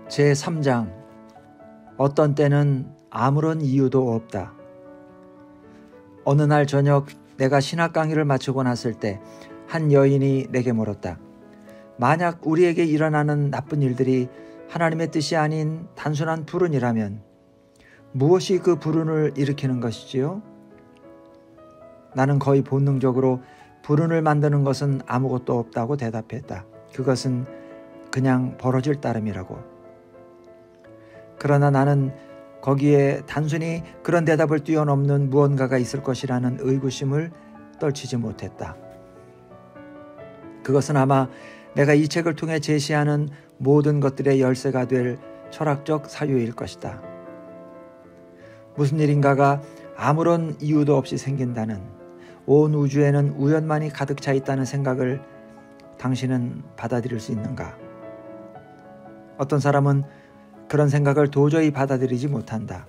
제3장 어떤 때는 아무런 이유도 없다. 어느 날 저녁 내가 신학 강의를 마치고 났을 때 한 여인이 내게 물었다. 만약 우리에게 일어나는 나쁜 일들이 하나님의 뜻이 아닌 단순한 불운이라면 무엇이 그 불운을 일으키는 것이지요? 나는 거의 본능적으로 불운을 만드는 것은 아무것도 없다고 대답했다. 그것은 그냥 벌어질 따름이라고. 그러나 나는 거기에 단순히 그런 대답을 뛰어넘는 무언가가 있을 것이라는 의구심을 떨치지 못했다. 그것은 아마 내가 이 책을 통해 제시하는 모든 것들의 열쇠가 될 철학적 사유일 것이다. 무슨 일인가가 아무런 이유도 없이 생긴다는, 온 우주에는 우연만이 가득 차 있다는 생각을 당신은 받아들일 수 있는가? 어떤 사람은 그런 생각을 도저히 받아들이지 못한다.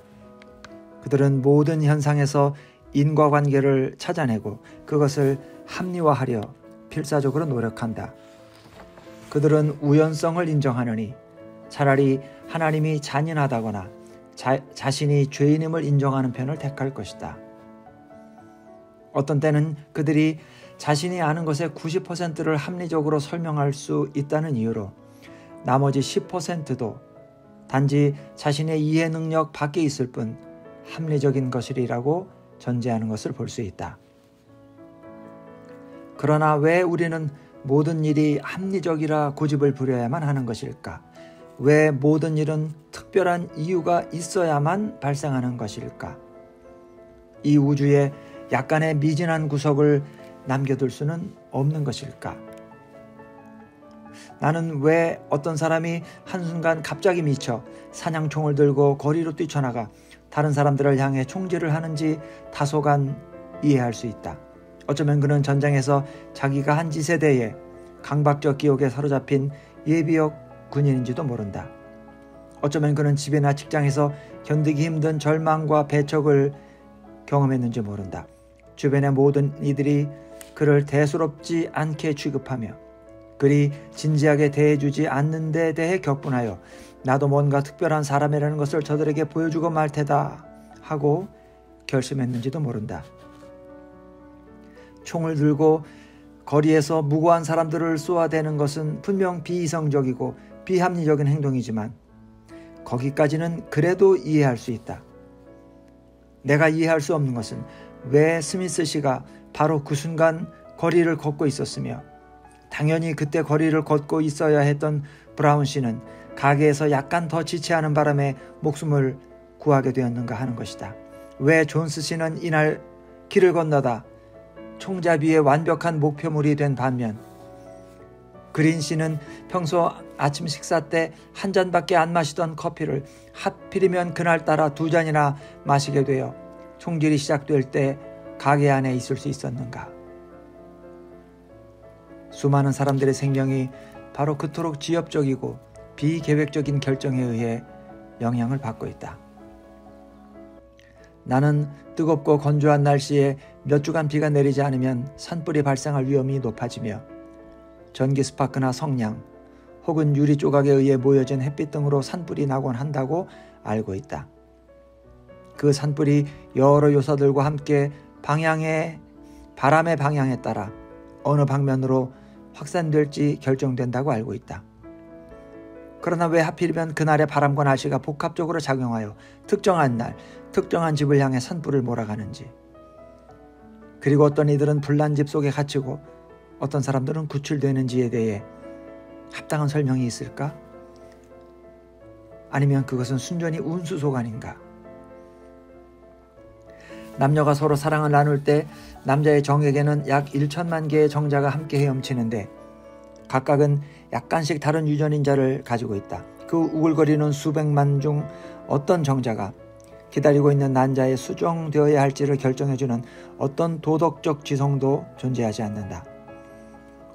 그들은 모든 현상에서 인과관계를 찾아내고 그것을 합리화하려 필사적으로 노력한다. 그들은 우연성을 인정하느니 차라리 하나님이 잔인하다거나 자신이 죄인임을 인정하는 편을 택할 것이다. 어떤 때는 그들이 자신이 아는 것의 90%를 합리적으로 설명할 수 있다는 이유로 나머지 10%도 단지 자신의 이해 능력 밖에 있을 뿐 합리적인 것이라고 전제하는 것을 볼 수 있다. 그러나 왜 우리는 모든 일이 합리적이라 고집을 부려야만 하는 것일까? 왜 모든 일은 특별한 이유가 있어야만 발생하는 것일까? 이 우주에 약간의 미진한 구석을 남겨둘 수는 없는 것일까? 나는 왜 어떤 사람이 한순간 갑자기 미쳐 사냥총을 들고 거리로 뛰쳐나가 다른 사람들을 향해 총질을 하는지 다소간 이해할 수 있다. 어쩌면 그는 전장에서 자기가 한 짓에 대해 강박적 기억에 사로잡힌 예비역 군인인지도 모른다. 어쩌면 그는 집이나 직장에서 견디기 힘든 절망과 배척을 경험했는지 모른다. 주변의 모든 이들이 그를 대수롭지 않게 취급하며 그리 진지하게 대해주지 않는 데 대해 격분하여 나도 뭔가 특별한 사람이라는 것을 저들에게 보여주고 말 테다 하고 결심했는지도 모른다. 총을 들고 거리에서 무고한 사람들을 쏘아대는 것은 분명 비이성적이고 비합리적인 행동이지만 거기까지는 그래도 이해할 수 있다. 내가 이해할 수 없는 것은 왜 스미스 씨가 바로 그 순간 거리를 걷고 있었으며 당연히 그때 거리를 걷고 있어야 했던 브라운 씨는 가게에서 약간 더 지체하는 바람에 목숨을 구하게 되었는가 하는 것이다. 왜 존스 씨는 이날 길을 건너다 총잡이의 완벽한 목표물이 된 반면 그린 씨는 평소 아침 식사 때 한 잔밖에 안 마시던 커피를 하필이면 그날따라 2잔이나 마시게 되어 총질이 시작될 때 가게 안에 있을 수 있었는가? 수많은 사람들의 생명이 바로 그토록 지엽적이고 비계획적인 결정에 의해 영향을 받고 있다. 나는 뜨겁고 건조한 날씨에 몇 주간 비가 내리지 않으면 산불이 발생할 위험이 높아지며 전기 스파크나 성냥 혹은 유리 조각에 의해 모여진 햇빛 등으로 산불이 나곤 한다고 알고 있다. 그 산불이 여러 요소들과 함께 바람의 방향에 따라 어느 방면으로 확산될지 결정된다고 알고 있다. 그러나 왜 하필이면 그날의 바람과 날씨가 복합적으로 작용하여 특정한 날, 특정한 집을 향해 산불을 몰아가는지, 그리고 어떤 이들은 불난 집 속에 갇히고 어떤 사람들은 구출되는지에 대해 합당한 설명이 있을까? 아니면 그것은 순전히 운수소관인가? 남녀가 서로 사랑을 나눌 때 남자의 정에게는 약 1천만 개의 정자가 함께 헤엄치는데 각각은 약간씩 다른 유전인자를 가지고 있다. 그 우글거리는 수백만 중 어떤 정자가 기다리고 있는 난자에 수정되어야 할지를 결정해주는 어떤 도덕적 지성도 존재하지 않는다.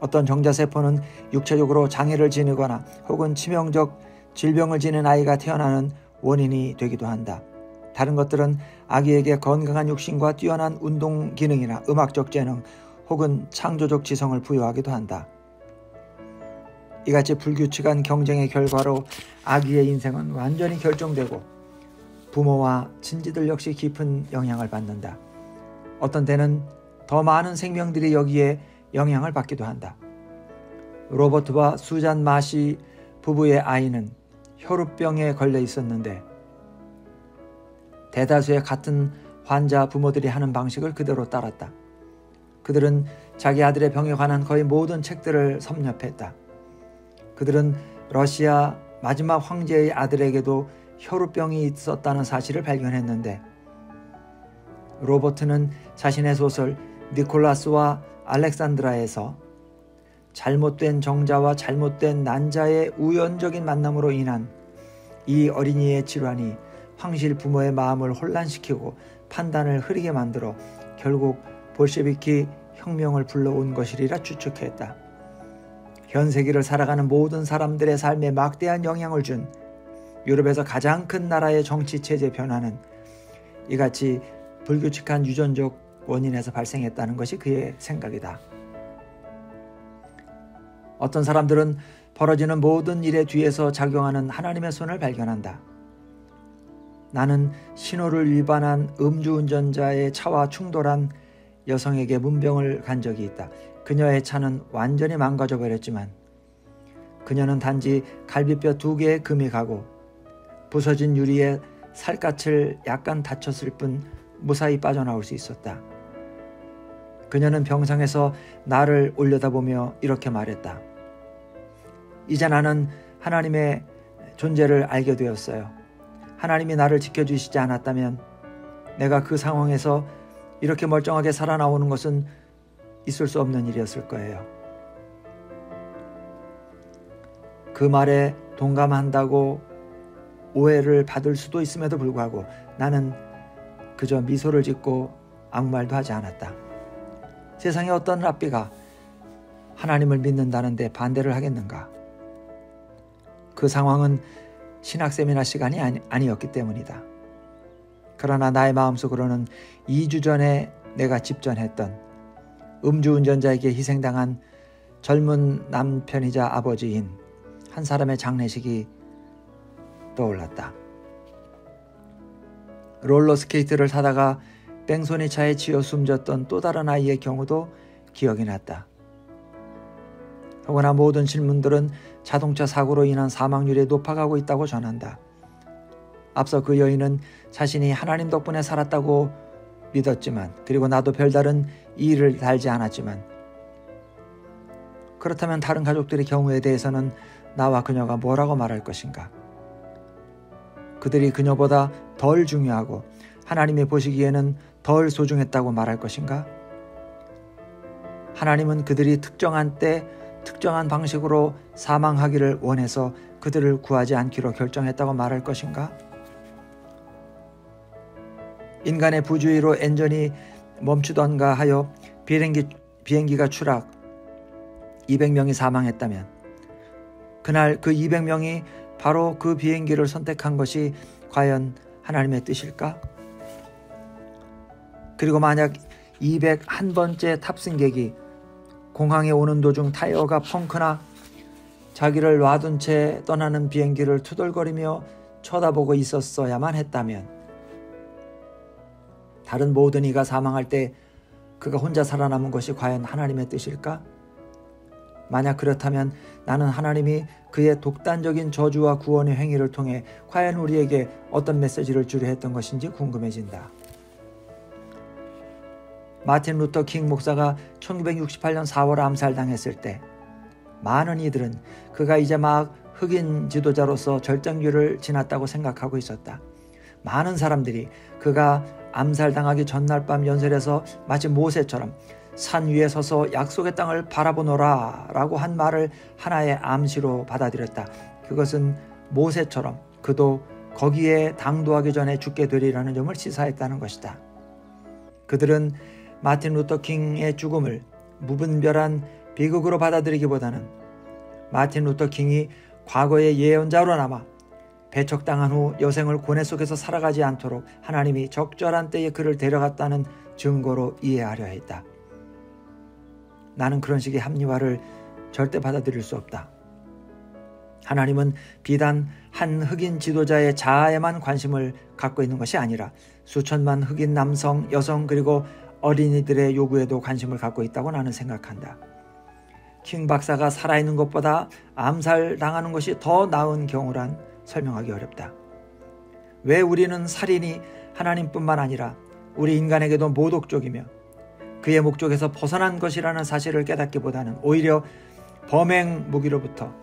어떤 정자세포는 육체적으로 장애를 지니거나 혹은 치명적 질병을 지닌 아이가 태어나는 원인이 되기도 한다. 다른 것들은 아기에게 건강한 육신과 뛰어난 운동 기능이나 음악적 재능 혹은 창조적 지성을 부여하기도 한다. 이같이 불규칙한 경쟁의 결과로 아기의 인생은 완전히 결정되고 부모와 친지들 역시 깊은 영향을 받는다. 어떤 때는 더 많은 생명들이 여기에 영향을 받기도 한다. 로버트와 수잔 마시 부부의 아이는 혈우병에 걸려 있었는데 대다수의 같은 환자 부모들이 하는 방식을 그대로 따랐다. 그들은 자기 아들의 병에 관한 거의 모든 책들을 섭렵했다. 그들은 러시아 마지막 황제의 아들에게도 혈우병이 있었다는 사실을 발견했는데 로버트는 자신의 소설 니콜라스와 알렉산드라에서 잘못된 정자와 잘못된 난자의 우연적인 만남으로 인한 이 어린이의 질환이 황실 부모의 마음을 혼란시키고 판단을 흐리게 만들어 결국 볼셰비키 혁명을 불러온 것이리라 추측했다. 현세기를 살아가는 모든 사람들의 삶에 막대한 영향을 준 유럽에서 가장 큰 나라의 정치 체제 변화는 이같이 불규칙한 유전적 원인에서 발생했다는 것이 그의 생각이다. 어떤 사람들은 벌어지는 모든 일의 뒤에서 작용하는 하나님의 손을 발견한다. 나는 신호를 위반한 음주운전자의 차와 충돌한 여성에게 문병을 간 적이 있다. 그녀의 차는 완전히 망가져 버렸지만 그녀는 단지 갈비뼈 2개에 금이 가고 부서진 유리에 살갗을 약간 다쳤을 뿐 무사히 빠져나올 수 있었다. 그녀는 병상에서 나를 올려다보며 이렇게 말했다. 이제 나는 하나님의 존재를 알게 되었어요. 하나님이 나를 지켜주시지 않았다면 내가 그 상황에서 이렇게 멀쩡하게 살아나오는 것은 있을 수 없는 일이었을 거예요. 그 말에 동감한다고 오해를 받을 수도 있음에도 불구하고 나는 그저 미소를 짓고 아무 말도 하지 않았다. 세상에 어떤 랍비가 하나님을 믿는다는데 반대를 하겠는가? 그 상황은 신학 세미나 시간이 아니었기 때문이다. 그러나 나의 마음속으로는 2주 전에 내가 집전했던 음주운전자에게 희생당한 젊은 남편이자 아버지인 한 사람의 장례식이 떠올랐다. 롤러스케이트를 타다가 뺑소니 차에 치여 숨졌던 또 다른 아이의 경우도 기억이 났다. 더구나 모든 신문들은 자동차 사고로 인한 사망률이 높아가고 있다고 전한다. 앞서 그 여인은 자신이 하나님 덕분에 살았다고 믿었지만 그리고 나도 별다른 이의를 달지 않았지만 그렇다면 다른 가족들의 경우에 대해서는 나와 그녀가 뭐라고 말할 것인가? 그들이 그녀보다 덜 중요하고 하나님이 보시기에는 덜 소중했다고 말할 것인가? 하나님은 그들이 특정한 때 특정한 방식으로 사망하기를 원해서 그들을 구하지 않기로 결정했다고 말할 것인가? 인간의 부주의로 엔진이 멈추던가 하여 비행기가 추락 200명이 사망했다면 그날 그 200명이 바로 그 비행기를 선택한 것이 과연 하나님의 뜻일까? 그리고 만약 201번째 탑승객이 공항에 오는 도중 타이어가 펑크나 자기를 놔둔 채 떠나는 비행기를 투덜거리며 쳐다보고 있었어야만 했다면 다른 모든 이가 사망할 때 그가 혼자 살아남은 것이 과연 하나님의 뜻일까? 만약 그렇다면 나는 하나님이 그의 독단적인 저주와 구원의 행위를 통해 과연 우리에게 어떤 메시지를 주려 했던 것인지 궁금해진다. 마틴 루터 킹 목사가 1968년 4월 암살당했을 때 많은 이들은 그가 이제 막 흑인 지도자로서 절정기를 지났다고 생각하고 있었다. 많은 사람들이 그가 암살당하기 전날 밤 연설에서 마치 모세처럼 산 위에 서서 약속의 땅을 바라보노라 라고 한 말을 하나의 암시로 받아들였다. 그것은 모세처럼 그도 거기에 당도하기 전에 죽게 되리라는 점을 시사했다는 것이다. 그들은 마틴 루터 킹의 죽음을 무분별한 비극으로 받아들이기보다는 마틴 루터 킹이 과거의 예언자로 남아 배척당한 후 여생을 고뇌 속에서 살아가지 않도록 하나님이 적절한 때에 그를 데려갔다는 증거로 이해하려 했다. 나는 그런 식의 합리화를 절대 받아들일 수 없다. 하나님은 비단 한 흑인 지도자의 자아에만 관심을 갖고 있는 것이 아니라 수천만 흑인 남성, 여성 그리고 어린이들의 요구에도 관심을 갖고 있다고 나는 생각한다. 킹 박사가 살아있는 것보다 암살당하는 것이 더 나은 경우란 설명하기 어렵다. 왜 우리는 살인이 하나님뿐만 아니라 우리 인간에게도 모독적이며 그의 목적에서 벗어난 것이라는 사실을 깨닫기보다는 오히려 범행 무기로부터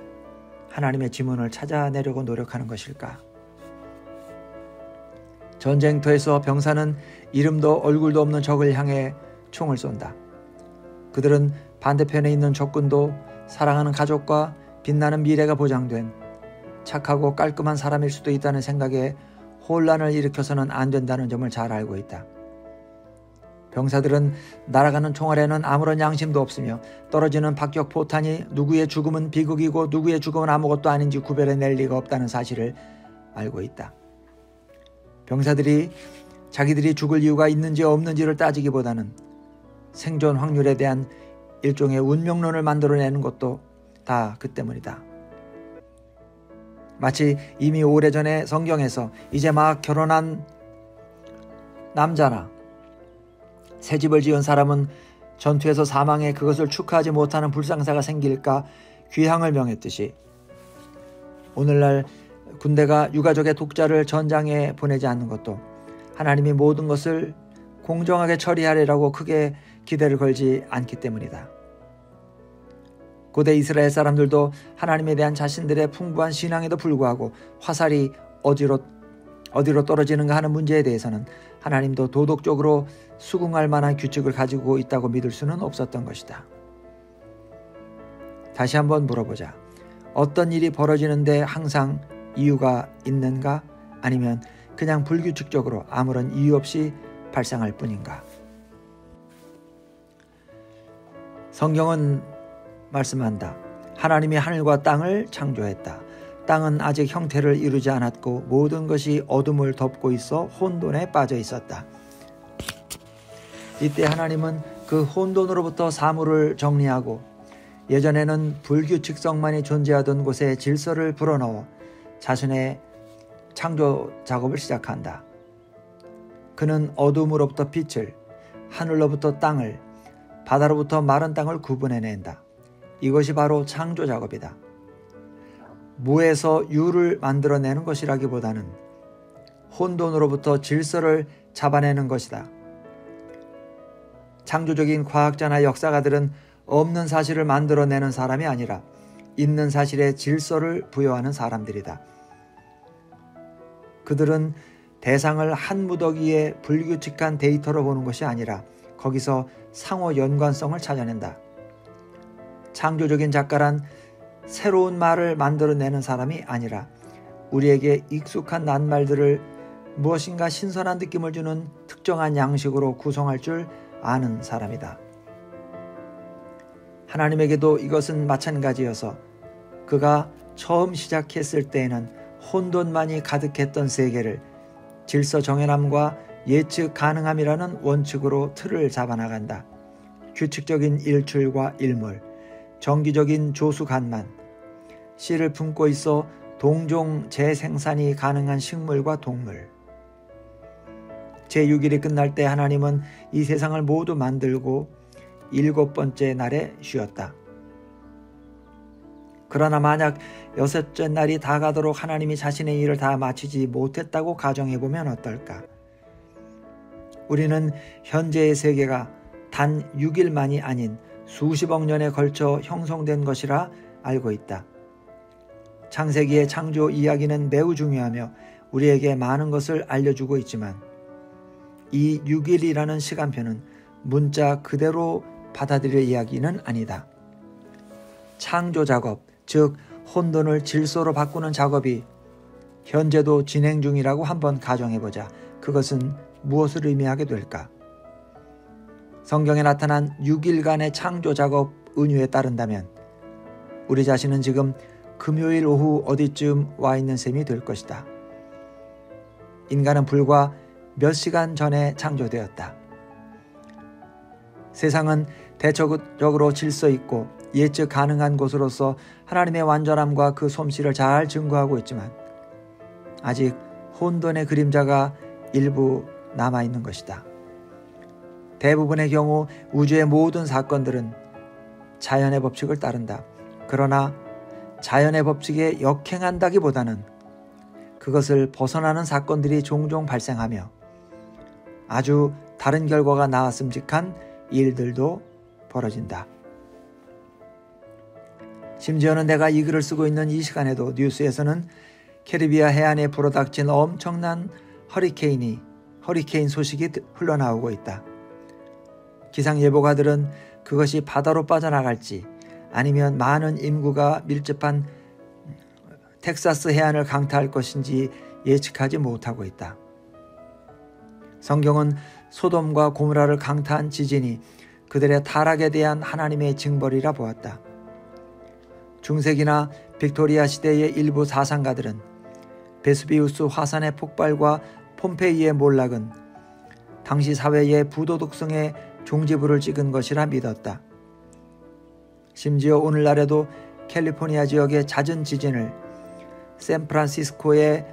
하나님의 지문을 찾아내려고 노력하는 것일까? 전쟁터에서 병사는 이름도 얼굴도 없는 적을 향해 총을 쏜다. 그들은 반대편에 있는 적군도 사랑하는 가족과 빛나는 미래가 보장된 착하고 깔끔한 사람일 수도 있다는 생각에 혼란을 일으켜서는 안 된다는 점을 잘 알고 있다. 병사들은 날아가는 총알에는 아무런 양심도 없으며 떨어지는 박격 포탄이 누구의 죽음은 비극이고 누구의 죽음은 아무것도 아닌지 구별해낼 리가 없다는 사실을 알고 있다. 병사들이 자기들이 죽을 이유가 있는지 없는지를 따지기보다는 생존 확률에 대한 일종의 운명론을 만들어내는 것도 다 그 때문이다. 마치 이미 오래전에 성경에서 이제 막 결혼한 남자나 새 집을 지은 사람은 전투에서 사망해 그것을 축하하지 못하는 불상사가 생길까 귀향을 명했듯이 오늘날 군대가 유가족의 독자를 전장에 보내지 않는 것도 하나님이 모든 것을 공정하게 처리하리라고 크게 기대를 걸지 않기 때문이다. 고대 이스라엘 사람들도 하나님에 대한 자신들의 풍부한 신앙에도 불구하고 화살이 어디로 떨어지는가 하는 문제에 대해서는 하나님도 도덕적으로 수긍할 만한 규칙을 가지고 있다고 믿을 수는 없었던 것이다. 다시 한번 물어보자. 어떤 일이 벌어지는데 항상 이유가 있는가? 아니면 그냥 불규칙적으로 아무런 이유 없이 발생할 뿐인가? 성경은 말씀한다. 하나님이 하늘과 땅을 창조했다. 땅은 아직 형태를 이루지 않았고 모든 것이 어둠을 덮고 있어 혼돈에 빠져 있었다. 이때 하나님은 그 혼돈으로부터 사물을 정리하고 예전에는 불규칙성만이 존재하던 곳에 질서를 불어넣어 자신의 창조 작업을 시작한다. 그는 어둠으로부터 빛을, 하늘로부터 땅을, 바다로부터 마른 땅을 구분해낸다. 이것이 바로 창조 작업이다. 무에서 유를 만들어내는 것이라기보다는 혼돈으로부터 질서를 잡아내는 것이다. 창조적인 과학자나 역사가들은 없는 사실을 만들어내는 사람이 아니라 있는 사실에 질서를 부여하는 사람들이다. 그들은 대상을 한 무더기의 불규칙한 데이터로 보는 것이 아니라 거기서 상호 연관성을 찾아낸다. 창조적인 작가란 새로운 말을 만들어내는 사람이 아니라 우리에게 익숙한 낱말들을 무엇인가 신선한 느낌을 주는 특정한 양식으로 구성할 줄 아는 사람이다. 하나님에게도 이것은 마찬가지여서 그가 처음 시작했을 때에는 혼돈만이 가득했던 세계를 질서 정연함과 예측 가능함이라는 원칙으로 틀을 잡아나간다. 규칙적인 일출과 일몰, 정기적인 조수간만, 씨를 품고 있어 동종 재생산이 가능한 식물과 동물. 제6일이 끝날 때 하나님은 이 세상을 모두 만들고 7번째 날에 쉬었다. 그러나 만약 6째 날이 다 가도록 하나님이 자신의 일을 다 마치지 못했다고 가정해보면 어떨까? 우리는 현재의 세계가 단 6일만이 아닌 수십억 년에 걸쳐 형성된 것이라 알고 있다. 창세기의 창조 이야기는 매우 중요하며 우리에게 많은 것을 알려주고 있지만 이 6일이라는 시간표는 문자 그대로 받아들일 이야기는 아니다. 창조 작업, 즉 혼돈을 질서로 바꾸는 작업이 현재도 진행 중이라고 한번 가정해보자. 그것은 무엇을 의미하게 될까? 성경에 나타난 6일간의 창조 작업 은유에 따른다면 우리 자신은 지금 금요일 오후 어디쯤 와 있는 셈이 될 것이다. 인간은 불과 몇 시간 전에 창조되었다. 세상은 대체적으로 질서 있고 예측 가능한 곳으로서 하나님의 완전함과 그 솜씨를 잘 증거하고 있지만 아직 혼돈의 그림자가 일부 남아있는 것이다. 대부분의 경우 우주의 모든 사건들은 자연의 법칙을 따른다. 그러나 자연의 법칙에 역행한다기보다는 그것을 벗어나는 사건들이 종종 발생하며 아주 다른 결과가 나왔음직한 일들도 벌어진다. 심지어는 내가 이 글을 쓰고 있는 이 시간에도 뉴스에서는 캐리비아 해안에 불어닥친 엄청난 허리케인 소식이 흘러나오고 있다. 기상예보가들은 그것이 바다로 빠져나갈지 아니면 많은 인구가 밀집한 텍사스 해안을 강타할 것인지 예측하지 못하고 있다. 성경은 소돔과 고모라를 강타한 지진이 그들의 타락에 대한 하나님의 징벌이라 보았다. 중세기나 빅토리아 시대의 일부 사상가들은 베수비우스 화산의 폭발과 폼페이의 몰락은 당시 사회의 부도덕성에 종지부를 찍은 것이라 믿었다. 심지어 오늘날에도 캘리포니아 지역의 잦은 지진을 샌프란시스코의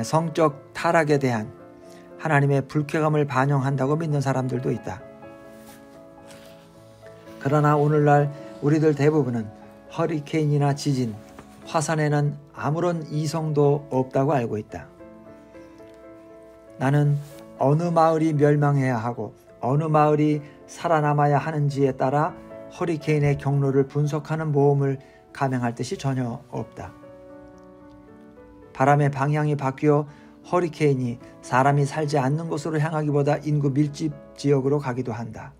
성적 타락에 대한 하나님의 불쾌감을 반영한다고 믿는 사람들도 있다. 그러나 오늘날 우리들 대부분은 허리케인이나 지진, 화산에는 아무런 이성도 없다고 알고 있다. 나는 어느 마을이 멸망해야 하고 어느 마을이 살아남아야 하는지에 따라 허리케인의 경로를 분석하는 모험을 감행할 뜻이 전혀 없다. 바람의 방향이 바뀌어 허리케인이 사람이 살지 않는 곳으로 향하기보다 인구 밀집 지역으로 가기도 한다.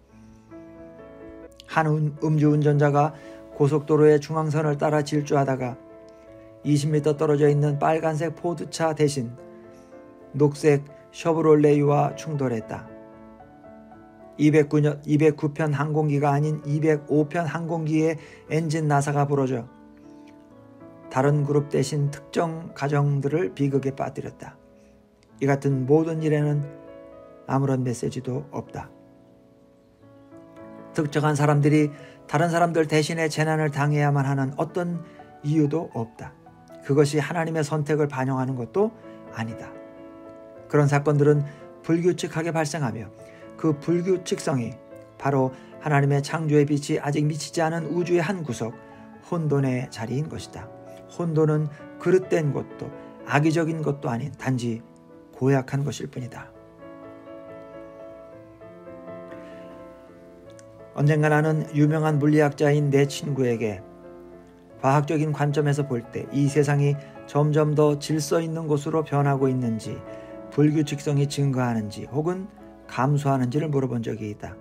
한 음주운전자가 고속도로의 중앙선을 따라 질주하다가 20m 떨어져 있는 빨간색 포드차 대신 녹색 셔브롤레이와 충돌했다. 209편 항공기가 아닌 205편 항공기의 엔진 나사가 부러져 다른 그룹 대신 특정 가정들을 비극에 빠뜨렸다. 이 같은 모든 일에는 아무런 메시지도 없다. 특정한 사람들이 다른 사람들 대신에 재난을 당해야만 하는 어떤 이유도 없다. 그것이 하나님의 선택을 반영하는 것도 아니다. 그런 사건들은 불규칙하게 발생하며 그 불규칙성이 바로 하나님의 창조의 빛이 아직 미치지 않은 우주의 한 구석, 혼돈의 자리인 것이다. 혼돈은 그릇된 것도 악의적인 것도 아닌 단지 고약한 것일 뿐이다. 언젠가 나는 유명한 물리학자인 내 친구에게 과학적인 관점에서 볼 때 이 세상이 점점 더 질서 있는 곳으로 변하고 있는지, 불규칙성이 증가하는지 혹은 감소하는지를 물어본 적이 있다.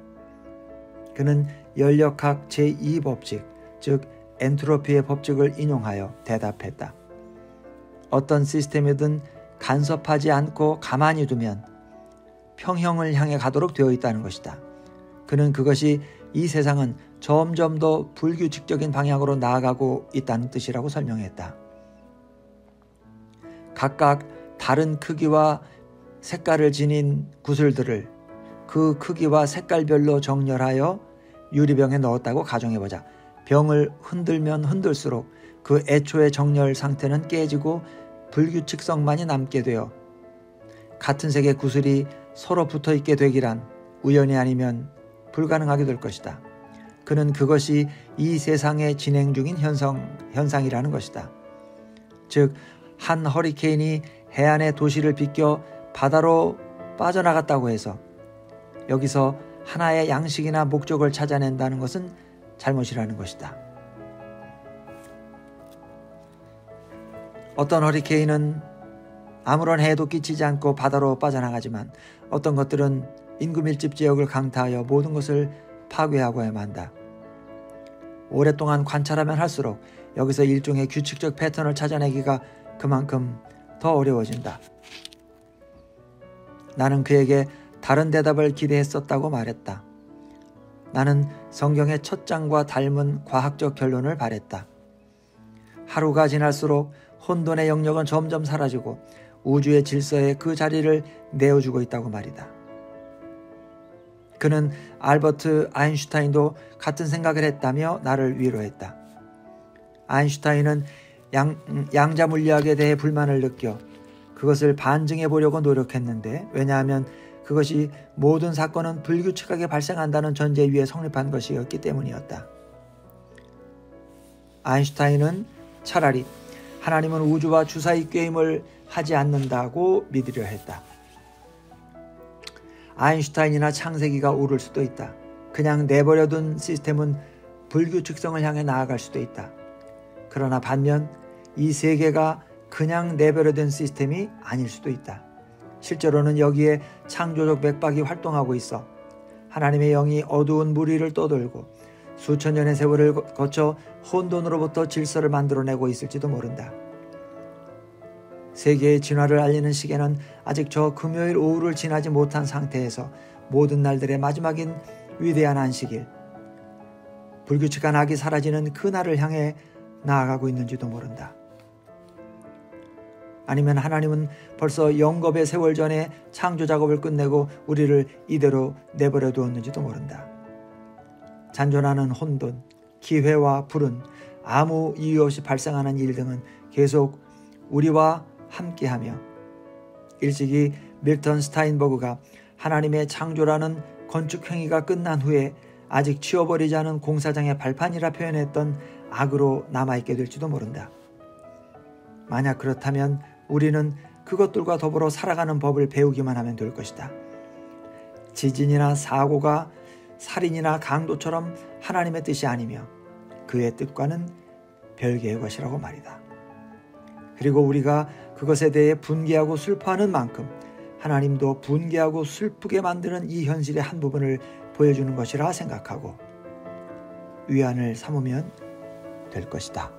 그는 연력학 제2법칙, 즉 엔트로피의 법칙을 인용하여 대답했다. 어떤 시스템이든 간섭하지 않고 가만히 두면 평형을 향해 가도록 되어 있다는 것이다. 그는 그것이 이 세상은 점점 더 불규칙적인 방향으로 나아가고 있다는 뜻이라고 설명했다. 각각 다른 크기와 색깔을 지닌 구슬들을 그 크기와 색깔별로 정렬하여 유리병에 넣었다고 가정해보자. 병을 흔들면 흔들수록 그 애초의 정렬 상태는 깨지고 불규칙성만이 남게 되어 같은 색의 구슬이 서로 붙어있게 되기란 우연이 아니면 불가능하게 될 것이다. 그는 그것이 이 세상에 진행 중인 현상이라는 것이다. 즉, 한 허리케인이 해안의 도시를 비껴 바다로 빠져나갔다고 해서 여기서 하나의 양식이나 목적을 찾아낸다는 것은 잘못이라는 것이다. 어떤 허리케인은 아무런 해도 끼치지 않고 바다로 빠져나가지만 어떤 것들은 인구 밀집 지역을 강타하여 모든 것을 파괴하고야 만다. 오랫동안 관찰하면 할수록 여기서 일종의 규칙적 패턴을 찾아내기가 그만큼 더 어려워진다. 나는 그에게 다른 대답을 기대했었다고 말했다. 나는 성경의 첫 장과 닮은 과학적 결론을 바랬다. 하루가 지날수록 혼돈의 영역은 점점 사라지고 우주의 질서에 그 자리를 내어주고 있다고 말이다. 그는 알버트 아인슈타인도 같은 생각을 했다며 나를 위로했다. 아인슈타인은 양자 물리학에 대해 불만을 느껴 그것을 반증해 보려고 노력했는데, 왜냐하면 그것이 모든 사건은 불규칙하게 발생한다는 전제 위에 성립한 것이었기 때문이었다. 아인슈타인은 차라리 하나님은 우주와 주사위 게임을 하지 않는다고 믿으려 했다. 아인슈타인이나 창세기가 옳을 수도 있다. 그냥 내버려둔 시스템은 불규칙성을 향해 나아갈 수도 있다. 그러나 반면 이 세계가 그냥 내버려둔 시스템이 아닐 수도 있다. 실제로는 여기에 창조적 맥박이 활동하고 있어 하나님의 영이 어두운 무리를 떠돌고 수천 년의 세월을 거쳐 혼돈으로부터 질서를 만들어내고 있을지도 모른다. 세계의 진화를 알리는 시계는 아직 저 금요일 오후를 지나지 못한 상태에서 모든 날들의 마지막인 위대한 안식일, 불규칙한 악이 사라지는 그 날을 향해 나아가고 있는지도 모른다. 아니면 하나님은 벌써 영겁의 세월 전에 창조 작업을 끝내고 우리를 이대로 내버려 두었는지도 모른다. 잔존하는 혼돈, 기회와 불운, 아무 이유 없이 발생하는 일 등은 계속 우리와 함께하며, 일찍이 밀턴 스타인버그가 하나님의 창조라는 건축 행위가 끝난 후에 아직 치워버리지 않은 공사장의 발판이라 표현했던 악으로 남아있게 될지도 모른다. 만약 그렇다면 우리는 그것들과 더불어 살아가는 법을 배우기만 하면 될 것이다. 지진이나 사고가 살인이나 강도처럼 하나님의 뜻이 아니며 그의 뜻과는 별개의 것이라고 말이다. 그리고 우리가 그것에 대해 분개하고 슬퍼하는 만큼 하나님도 분개하고 슬프게 만드는 이 현실의 한 부분을 보여주는 것이라 생각하고 위안을 삼으면 될 것이다.